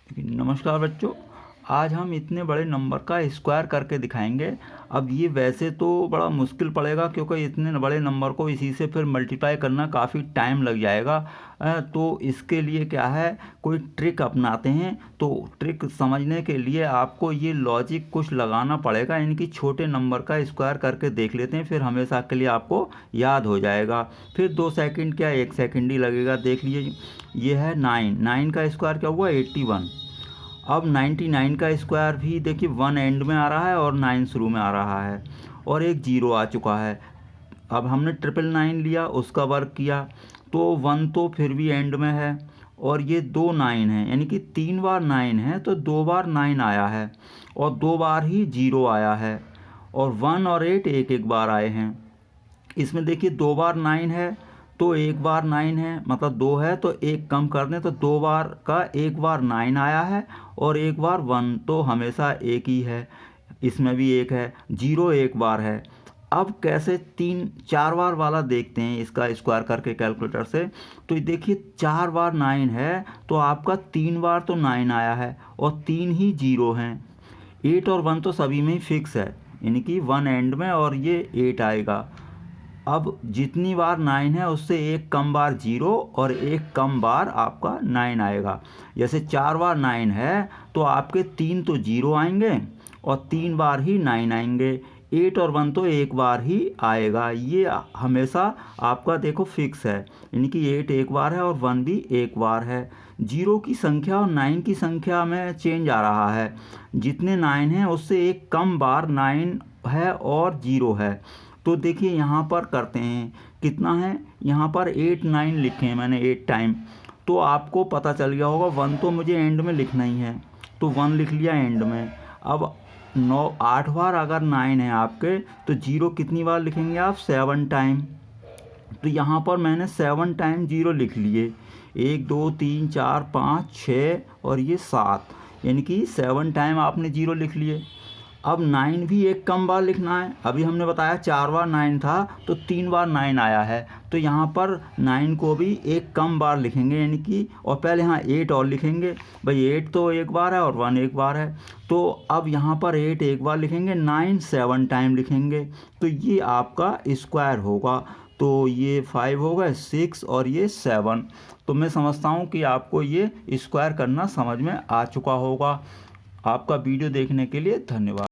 नमस्कार बच्चों, आज हम इतने बड़े नंबर का स्क्वायर करके दिखाएंगे। अब ये वैसे तो बड़ा मुश्किल पड़ेगा क्योंकि इतने बड़े नंबर को इसी से फिर मल्टीप्लाई करना काफ़ी टाइम लग जाएगा। तो इसके लिए क्या है, कोई ट्रिक अपनाते हैं। तो ट्रिक समझने के लिए आपको ये लॉजिक कुछ लगाना पड़ेगा, यानी कि छोटे नंबर का स्क्वायर करके देख लेते हैं, फिर हमेशा के लिए आपको याद हो जाएगा। फिर 2 सेकंड क्या 1 सेकंड ही लगेगा। देख लीजिए, ये है 9 का स्क्वायर क्या हुआ 81। अब 99 का स्क्वायर भी देखिए 1 एंड में आ रहा है और 9 शुरू में आ रहा है और एक 0 आ चुका है। अब हमने 999 लिया, उसका वर्क किया तो 1 तो फिर भी एंड में है और ये 2 9 है, यानी कि 3 बार 9 है तो 2 बार 9 आया है और 2 बार ही 0 आया है और 1 और 8 एक एक बार आए हैं। इसमें देखिए 2 बार 9 है तो एक बार 9 है, मतलब 2 है तो एक कम कर दें तो 2 बार का एक बार 9 आया है और एक बार 1, तो हमेशा एक ही है। इसमें भी एक है, 0 एक बार है। अब कैसे 3-4 बार वाला देखते हैं इसका स्क्वायर करके कैलकुलेटर से। तो देखिए 4 बार 9 है तो आपका 3 बार तो 9 आया है और 3 ही 0 हैं। 8 और 1 तो सभी में ही फिक्स है, यानी कि 1 एंड में और ये 8 आएगा। अब जितनी बार 9 है उससे एक कम बार 0 और एक कम बार आपका 9 आएगा। जैसे 4 बार 9 है तो आपके 3 तो 0 आएंगे और 3 बार ही 9 आएंगे। 8 और 1 तो एक बार ही आएगा। ये हमेशा आपका देखो फिक्स है, यानी कि 8 एक बार है और 1 भी एक बार है। 0 की संख्या और 9 की संख्या में चेंज आ रहा है। जितने 9 हैं उससे एक कम बार 9 है और 0 है। तो देखिए यहाँ पर करते हैं, कितना है यहाँ पर 8 9 लिखे हैं मैंने 8 टाइम, तो आपको पता चल गया होगा 1 तो मुझे एंड में लिखना ही है तो 1 लिख लिया एंड में। अब 8 बार अगर 9 है आपके तो 0 कितनी बार लिखेंगे आप 7 टाइम। तो यहाँ पर मैंने 7 टाइम 0 लिख लिए, 1 2 3 4 5 6 और ये 7, यानी कि 7 टाइम आपने 0 लिख लिए। अब 9 भी एक कम बार लिखना है। अभी हमने बताया 4 बार 9 था तो 3 बार 9 आया है, तो यहाँ पर 9 को भी एक कम बार लिखेंगे, यानी कि और पहले यहाँ 8 और लिखेंगे। भाई 8 तो एक बार है और 1 एक बार है, तो अब यहाँ पर 8 एक बार लिखेंगे, 9 7 टाइम लिखेंगे, तो ये आपका स्क्वायर होगा। तो ये 5 हो गए, 6 और ये 7। तो मैं समझता हूँ कि आपको ये स्क्वायर करना समझ में आ चुका होगा। आपका वीडियो देखने के लिए धन्यवाद।